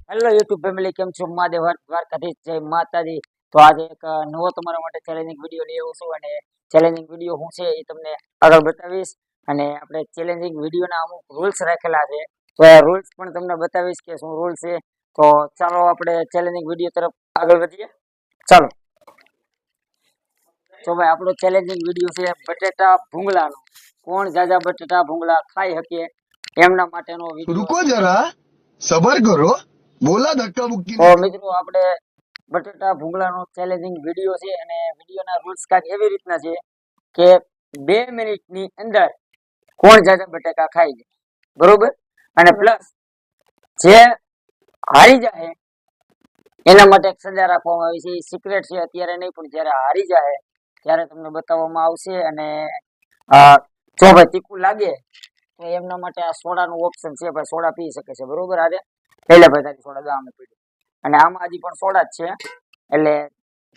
Hello YouTube family, કેમ છો? મહાદેવ દ્વારકાધીશ, જય માતાજી. તો આજે એક નવો તમારા માટે ચેલેન્જિંગ વિડીયો લઈ આવ્યો છું અને ચેલેન્જિંગ વિડીયો શું છે એ તમને આગળ બતાવીશ. અને આપણે ચેલેન્જિંગ વિડીયોના અમુક રૂલ્સ રાખેલા છે, તો એ રૂલ્સ પણ તમને બતાવીશ કે શું રૂલ્સ છે. તો ચાલો આપણે ચેલેન્જિંગ વિડીયો તરફ આગળ વધીએ. ચાલો. તો ભાઈ આપણો ચેલેન્જિંગ વિડીયો છે બટેટા ભૂંગળાનો. કોણ જાજા બટેટા ભૂંગળા ખાઈ શકે એમના માટેનો વિડીયો. रुको जरा सबर करो बोला धक्का मुक्की તો नहीं મિત્રો આપણે બટેટા ભૂંગળાનો ચેલેન્જિંગ વિડીયો છે અને વિડીયોના રૂલ્સ કાંઈક એવી રીતના છે કે 2 મિનિટની અંદર કોણ જાજા બટેકા ખાઈ જાય, બરોબર. અને પ્લસ જે હારી જાય એના માટે એક સજા રાખવામાં આવી છે. એ સિક્રેટ છે, અત્યારે નહીં, પણ જ્યારે હારી જાય ત્યારે તમને બતાવવામાં આવશે. અને જો ભાઈ તીખું લાગે તો એમના માટે આ સોડાનું ઓપ્શન છે, ભાઈ સોડા પી શકે છે, બરોબર. આજે લઈ લે ભાઈ તારી સોડા, ગામે પીડી. અને આમાં હજી પણ સોડા જ છે, એટલે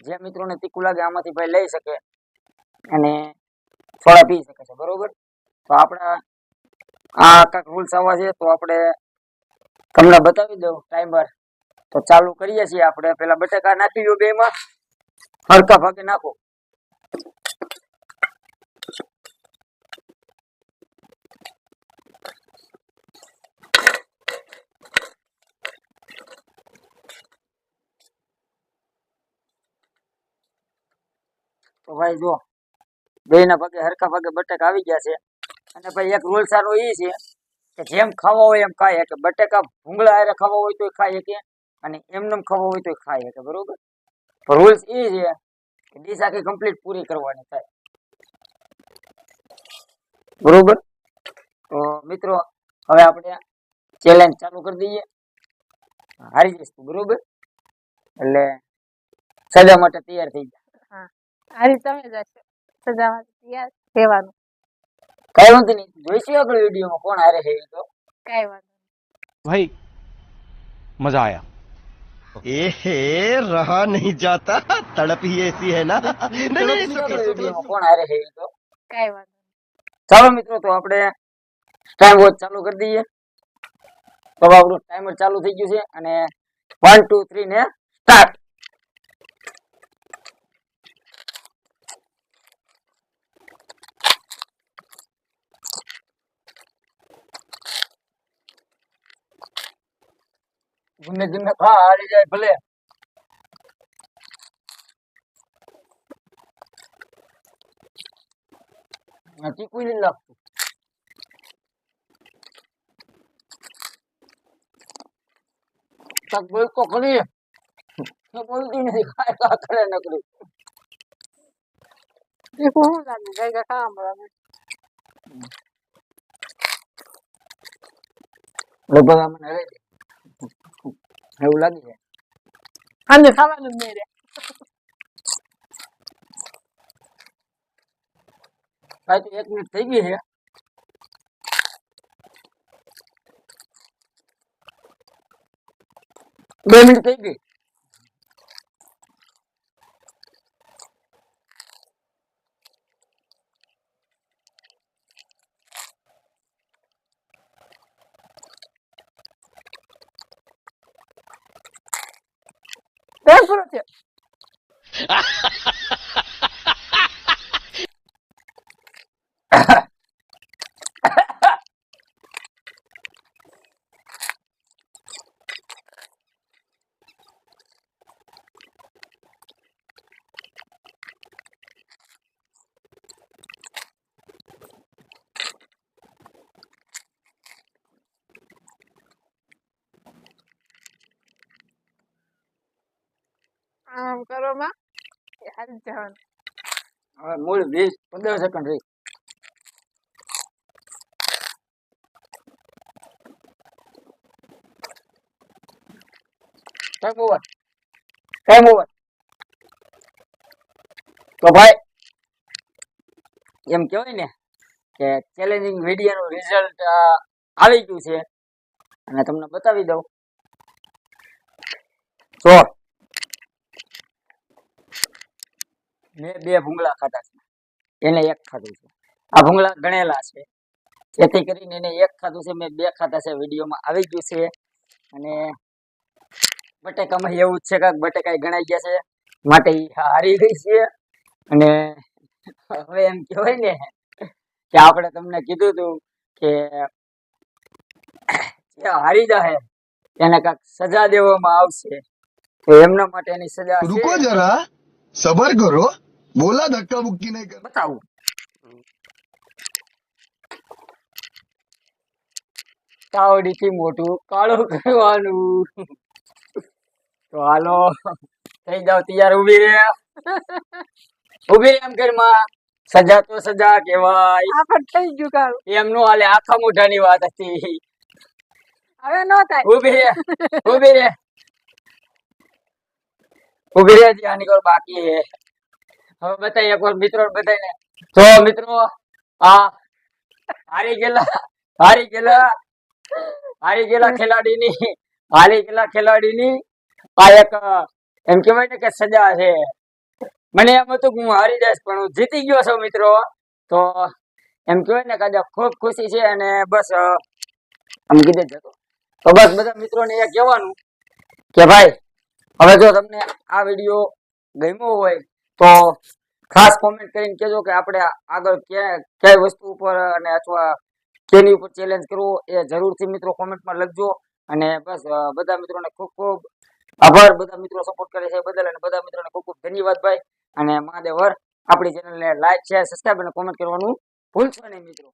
જે મિત્રોને તીખું લાગે આમાંથી ભાઈ લઈ શકે અને સોડા પી શકે છે, બરોબર. તો આપણા આ કાંઈક રૂલ્સ આવા છે, તો આપણે તમને બતાવી દઉં ટાઈમર. તો ચાલુ કરીએ છીએ આપણે. પેલા બટેકા નાખી દો, બેમાં હરકા ભાગે નાખો. તો ભાઈ જો બેના ભાગે હરકા ભાગે બટેકા આવી ગયા છે. અને ભાઈ એક રૂલ સારો એ છે કે જેમ ખાવા હોય એમ ખાય કે બટેકા ભૂંગળા હારે ખાવા હોય તો ખાઈ શકે અને એમનેમ ખાવા હોય તો ખાઈ શકે, બરોબર. રૂલ્સ એ છે કે ડીશ આખી કમ્પ્લીટ પૂરી કરવાની થાય, બરોબર. તો મિત્રો હવે આપણે ચેલેન્જ ચાલુ કરી દઈએ. હારી જઈશ તું, બરોબર, એટલે સજા માટે તૈયાર થઈ જાય. હારી તમે જ હશો, સજા માટે તૈયાર રહેવાનું. કઈ વાંધો નહીં, જોઈશું આપણે વિડીયોમાં કોણ હારે છે. તો કઈ વાંધો भाई मजा आया। रहा नहीं जाता तड़प ही ऐसी है ना વિડીયોમાં કોણ હારે છે. તો કઈ વાંધો ચાલો મિત્રો, તો આપણે ટાઈમ વોચ ચાલુ કરી દઈએ. તો આપણું ટાઈમર ચાલુ થઈ ગયું છે અને 1 2 3 ને સ્ટાર્ટ. ધીમે ધીમે ખા, હારી જાય ભલે. તીખું નહીં લાગતું. તક બોલ તો ખરી, બોલતી નથી, ખાય કા કરે નકરું. શું લાગે ગઈ ખાવા મળે. લગભગ મને હવે એવું લાગે છે. આને ખાવાનું જ નહીં રે. ભાઈ તો 1 મિનિટ થઈ ગઈ છે. બે મિનિટ થઈ ગઈ. કેમ પૂરો થયો? આમ કરો માં હારી જવાનું. હવે મૂળ 20 15 સેકન્ડ રહી. Time over, time over. તો ભાઈ એમ કહેવાય ને કે ચેલેન્જિંગ વિડીયોનું રિઝલ્ટ આવી ગયું છે અને તમને બતાવી દઉં. તો મેં 2 ભૂંગળા ખાધા છે, એને 1 ખાધું છે. આ ભૂંગળા ગણેલા છે, જેથી કરીને એને 1 ખાધું છે, મેં 2 ખાધા છે. વિડીયોમાં આવી ગયું છે અને બટેકામાં એવું જ છે કાંક બટેકા ગણાઈ ગયા છે માટે ઈ હારી ગઈ છે અને હવે એમ કહેવાય ને કે આપણે તમને કીધું હતું કે જે હારી જાય એને કાંક સજા દેવામાં આવશે તો એમના માટે એની સજા છે रुको जरा सबर करो बोला धक्का मुक्की नहीं कर બતાવું તાવડીથી મોટું કાળું કરવાનું તો હાલો થઈ જાવ તૈયાર ઊભી રે એમ ઘરમાં સજા તો સજા કહેવાય આ પણ થઈ ગયું કાળું. એમ નો હાલે આખા મોઢાની વાત હતી હવે નો થાય. ઊભી રે ઊભી રે ઊભી રે ત્યાં નીકળ બાકી હે હવે બતાવી એક વાર મિત્રો બતાવીને તો મિત્રો આ હારી ગયેલા ખેલાડીની આ એક એમ કહેવાય ને કે સજા છે મને એમ હતું કે હું હારી જઈશ પણ હું જીતી ગયો છું મિત્રો તો એમ કહેવાય ને કે આજે ખૂબ ખુશી છે અને બસ આમ કીધે જતો તો બસ બધા મિત્રોને એ કહેવાનું કે ભાઈ હવે જો તમને આ વિડીયો ગમ્યો હોય તો ખાસ કોમેન્ટ કરીને કહેજો કે આપણે આગળ કઈ વસ્તુ ઉપર અને અથવા કેની ઉપર ચેલેન્જ કરવો એ જરૂરથી મિત્રો કોમેન્ટમાં લખજો અને બસ બધા મિત્રોને ખૂબ ખૂબ આભાર બધા મિત્રો સપોર્ટ કરે છે બદલ અને બધા મિત્રોને ખૂબ ખૂબ ધન્યવાદ ભાઈ અને મહાદેવ હર આપણી ચેનલને લાઈક શેર સબસ્ક્રાઇબ અને કોમેન્ટ કરવાનું ભૂલશો નહીં મિત્રો